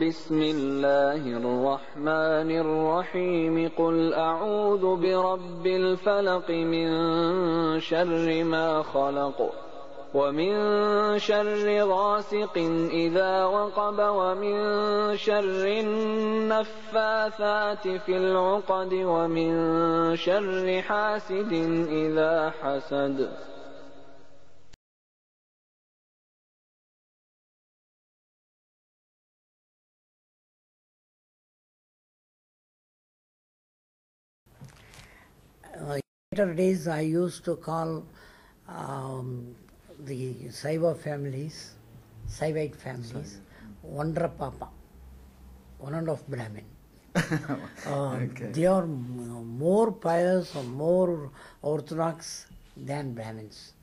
بسم الله الرحمن الرحيم قل أعوذ برب الفلق من شر ما خلق ومن شر غاسق إذا وقب ومن شر النفاثات في العقد ومن شر حاسد إذا حسد. Later days I used to call the Saiva families, Saivite families, Wonder Papa, one and of Brahmin. Okay. They are more pious or more orthodox than Brahmins.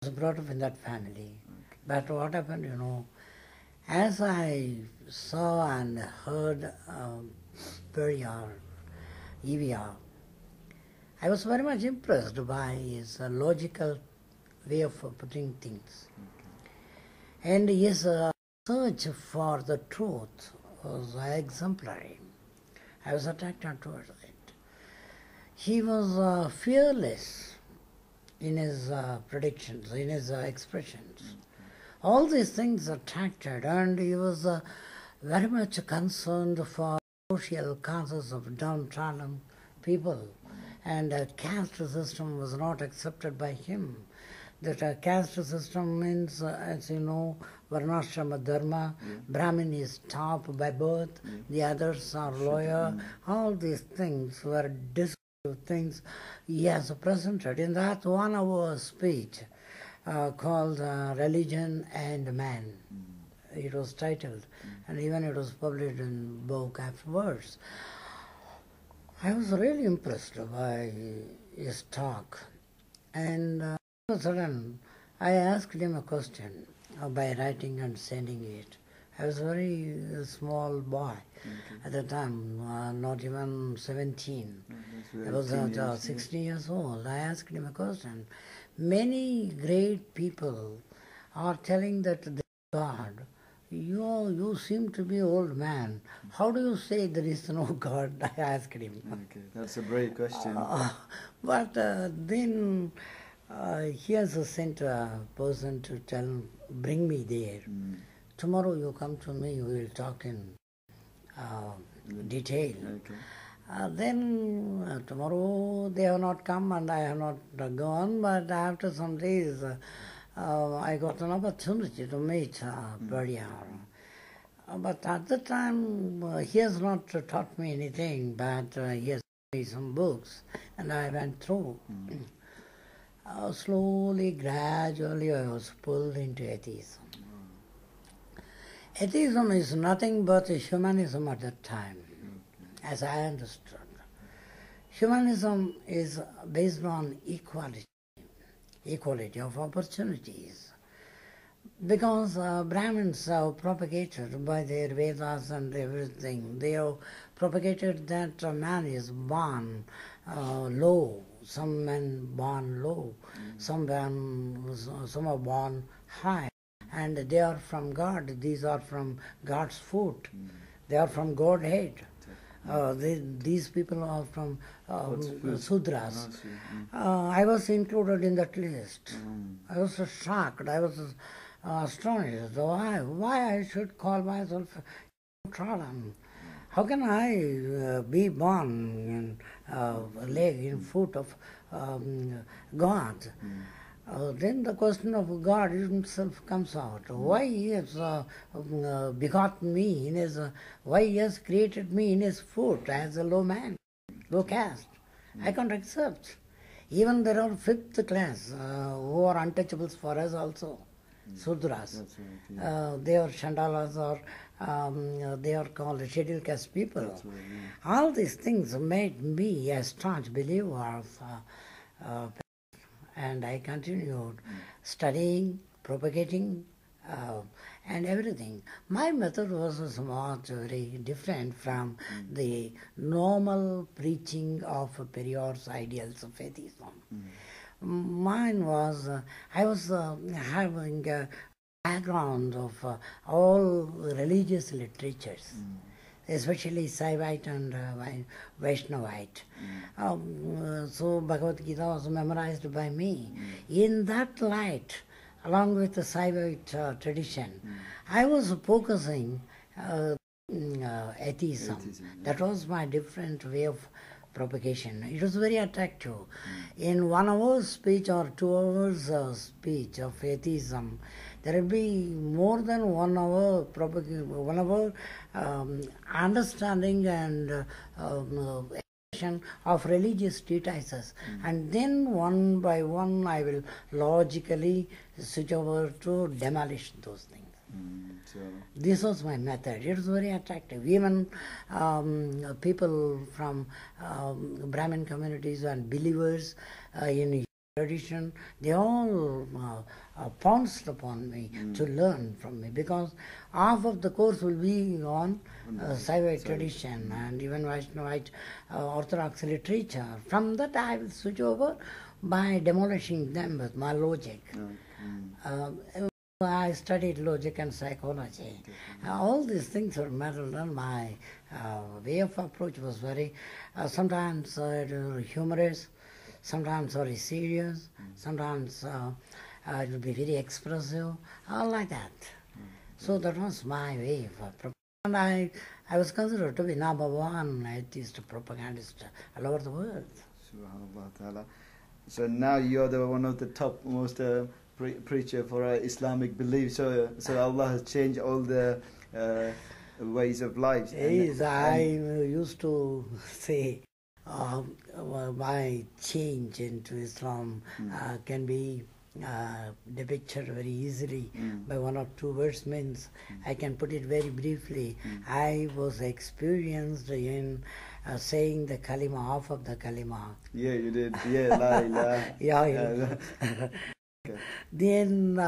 I was brought up in that family. Okay. But what happened, as I saw and heard Periyar, EVR, I was very much impressed by his logical way of putting things. Okay. And his search for the truth was exemplary. I was attracted towards it. He was fearless in his predictions, in his expressions. Okay. All these things attracted, and he was very much concerned for social causes of downtrodden people. And a caste system was not accepted by him. That a caste system means, as you know, Varnashrama Dharma, Brahmin is top by birth, the others are lower. All these things were destructive things he has presented in that 1 hour speech called Religion and Man. It was titled, and even it was published in book afterwards. I was really impressed by his talk, and all of a sudden I asked him a question by writing and sending it. I was a very small boy at the time, not even 17. I was 16 years old. I asked him a question. Many great people are telling that they are God. You seem to be an old man. How do you say there is no God? I asked him. Okay, that's a brave question. But then he has sent a person to bring me there. Tomorrow you come to me, we will talk in detail. Okay. Then tomorrow they have not come and I have not gone, but after some days I got an opportunity to meet Periyar. But at the time, he has not taught me anything, but he has given me some books, and I went through. Slowly, gradually, I was pulled into atheism. Atheism is nothing but humanism at that time, as I understood. Humanism is based on equality of opportunities. Because Brahmins have propagated by their Vedas and everything, they have propagated that man is born low, some men born low, some are born high, and they are from God, these are from God's foot, they are from Godhead. These people are from Sudras. I was included in that list. I was shocked. I was astonished. Why I should call myself trodden? How can I be born in leg, in foot of God? Then the question of God himself comes out. Why he has begotten me, why he has created me in his foot as a low man, low caste. I can't accept. Even there are fifth class who are untouchables for us also, Sudras. Right, they are Chandalas or they are called scheduled caste people. Right, All these things made me a staunch believer of and I continued studying, propagating, and everything. My method was somewhat very different from the normal preaching of Periyar's ideals of atheism. Mine was, I was having background of all religious literatures, especially Saivite and Vaishnavite. So Bhagavad Gita was memorized by me. In that light, along with the Saivite tradition, I was focusing atheism. That was my different way of propagation. It was very attractive. In 1 hour speech or 2 hours speech of atheism, there will be more than 1 hour understanding and of religious treatises, and then one by one I will logically switch over to demolish those things. So This was my method. It was very attractive. Even people from Brahmin communities and believers in tradition, they all pounced upon me to learn from me, because half of the course will be on Saivite tradition and even Vaishnavite Orthodox literature. From that I will switch over by demolishing them with my logic. I studied logic and psychology. All these things were meddled, and my way of approach was very, sometimes humorous, sometimes very serious, sometimes it would be very expressive, all like that. So that was my way of propaganda. And I was considered to be number one atheist propagandist all over the world. Subhanallah ta'ala. So now you're the one of the top most preacher for Islamic belief. So Allah has changed all the ways of life. Yes, I used to say my change into Islam can be depicted very easily by 1 or 2 words. Means I can put it very briefly. I was experienced in saying the kalima, half of the kalima. Yeah, you did. Yeah, la ilaha. Yeah. Then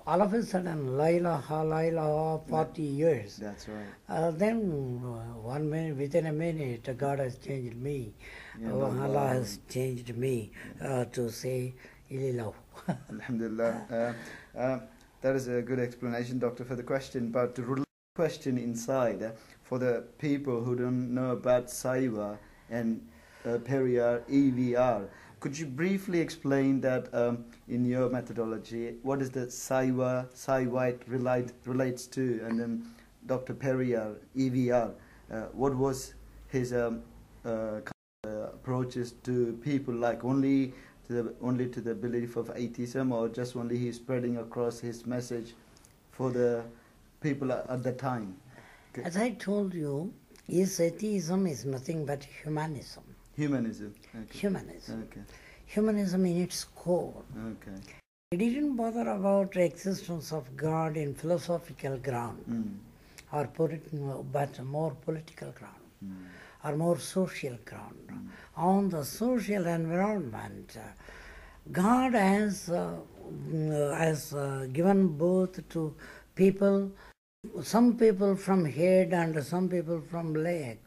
all of a sudden, la ilaha, 40 years. That's right. Then 1 minute, within a minute, God has changed me. Allah has changed me to say Ililahu. Alhamdulillah. That is a good explanation, Doctor, for the question. But the related question inside, for the people who don't know about Saiva and Periyar, EVR, could you briefly explain that in your methodology, what is the Saivite relates to, and then Dr. Periyar, EVR, what was his approaches to people, like only to the belief of atheism, or just only he's spreading across his message for the people at the time? Okay. As I told you, atheism is nothing but humanism. Humanism. Okay. Humanism. Okay. Humanism in its core. Okay. It didn't bother about the existence of God in philosophical ground, or but more political ground, or more social ground. On the social environment, God has given birth to people, some people from head and some people from leg.